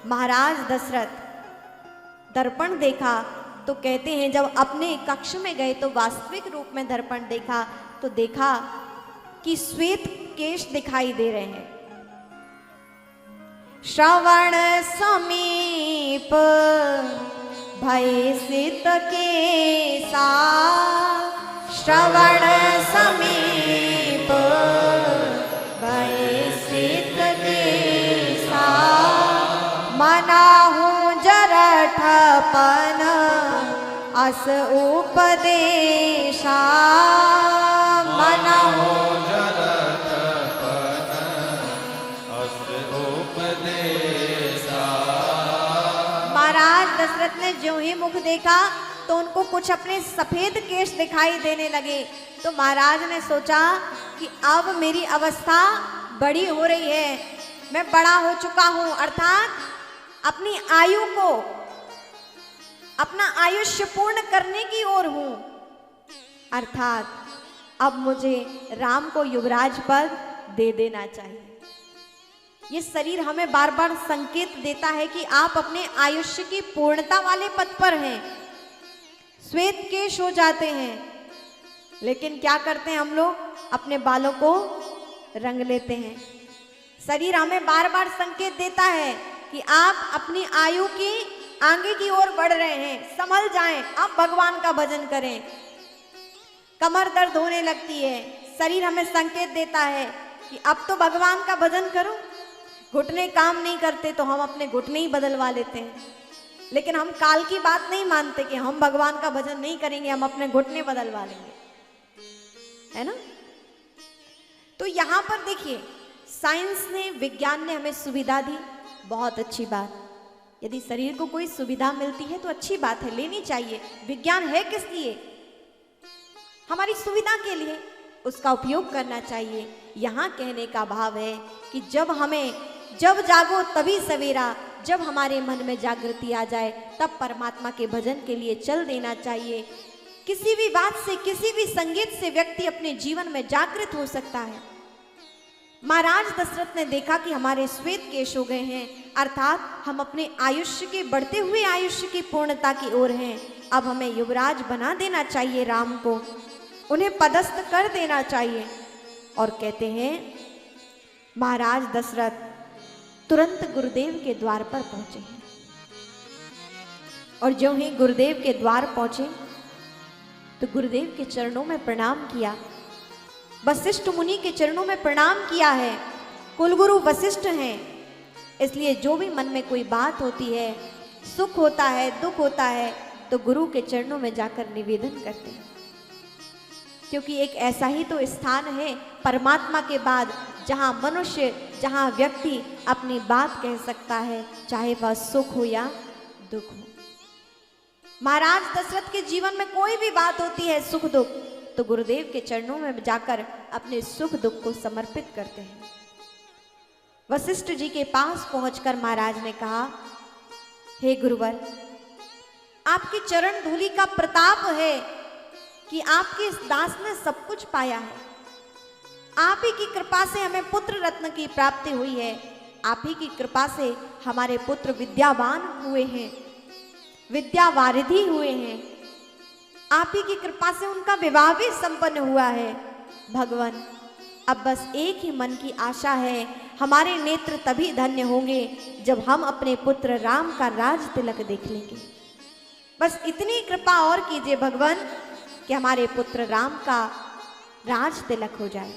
महाराज दशरथ दर्पण देखा तो कहते हैं जब अपने कक्ष में गए तो वास्तविक रूप में दर्पण देखा तो देखा कि श्वेत केश दिखाई दे रहे हैं। श्रवण समीप भय सित केसा, श्रवण समीप भय सित केसा, मनाहू जरठपन अस उपदेशा, मनाहू दशरथ ने जो ही मुख देखा तो उनको कुछ अपने सफेद केश दिखाई देने लगे। तो महाराज ने सोचा कि अब मेरी अवस्था बड़ी हो रही है, मैं बड़ा हो चुका हूं, अर्थात अपनी आयु को, अपना आयुष्य पूर्ण करने की ओर हूं, अर्थात अब मुझे राम को युवराज पद दे देना चाहिए। ये शरीर हमें बार बार संकेत देता है कि आप अपने आयुष्य की पूर्णता वाले पद पर हैं, श्वेत केश हो जाते हैं, लेकिन क्या करते हैं हम लोग, अपने बालों को रंग लेते हैं। शरीर हमें बार बार संकेत देता है कि आप अपनी आयु की आगे की ओर बढ़ रहे हैं, संभल जाएं, आप भगवान का भजन करें। कमर दर्द होने लगती है, शरीर हमें संकेत देता है कि अब तो भगवान का भजन करो। घुटने काम नहीं करते तो हम अपने घुटने ही बदलवा लेते हैं, लेकिन हम काल की बात नहीं मानते कि हम भगवान का भजन नहीं करेंगे, हम अपने घुटने बदलवा लेंगे, है ना। तो यहां पर देखिए, साइंस ने, विज्ञान ने हमें सुविधा दी, बहुत अच्छी बात। यदि शरीर को कोई सुविधा मिलती है तो अच्छी बात है, लेनी चाहिए। विज्ञान है किस लिए? हमारी सुविधा के लिए, उसका उपयोग करना चाहिए। यहां कहने का भाव है कि जब जागो तभी सवेरा, जब हमारे मन में जागृति आ जाए तब परमात्मा के भजन के लिए चल देना चाहिए। किसी भी बात से, किसी भी संगीत से व्यक्ति अपने जीवन में जागृत हो सकता है। महाराज दशरथ ने देखा कि हमारे श्वेत केश हो गए हैं, अर्थात हम अपने आयुष्य के, बढ़ते हुए आयुष्य की पूर्णता की ओर हैं। अब हमें युवराज बना देना चाहिए, राम को उन्हें पदस्थ कर देना चाहिए। और कहते हैं महाराज दशरथ तुरंत गुरुदेव के द्वार पर पहुंचे हैं, और जो ही गुरुदेव के द्वार पहुंचे तो गुरुदेव के चरणों में प्रणाम किया। वशिष्ठ मुनि के चरणों में प्रणाम किया है। कुलगुरु वशिष्ठ हैं, इसलिए जो भी मन में कोई बात होती है, सुख होता है, दुख होता है, तो गुरु के चरणों में जाकर निवेदन करते हैं, क्योंकि एक ऐसा ही तो स्थान है परमात्मा के बाद जहां मनुष्य, जहां व्यक्ति अपनी बात कह सकता है, चाहे वह सुख हो या दुख हो। महाराज दशरथ के जीवन में कोई भी बात होती है, सुख दुख, तो गुरुदेव के चरणों में जाकर अपने सुख दुख को समर्पित करते हैं। वशिष्ठ जी के पास पहुंचकर महाराज ने कहा, हे गुरुवर, आपकी चरण धूलि का प्रताप है कि आपके इस दास ने सब कुछ पाया है। आप ही की कृपा से हमें पुत्र रत्न की प्राप्ति हुई है। आप ही की कृपा से हमारे पुत्र विद्यावान हुए हैं, विद्यावारिधि हुए हैं। आप ही की कृपा से उनका विवाह भी संपन्न हुआ है। भगवान, अब बस एक ही मन की आशा है, हमारे नेत्र तभी धन्य होंगे जब हम अपने पुत्र राम का राज तिलक देख लेंगे। बस इतनी कृपा और कीजिए भगवान कि हमारे पुत्र राम का राज तिलक हो जाए।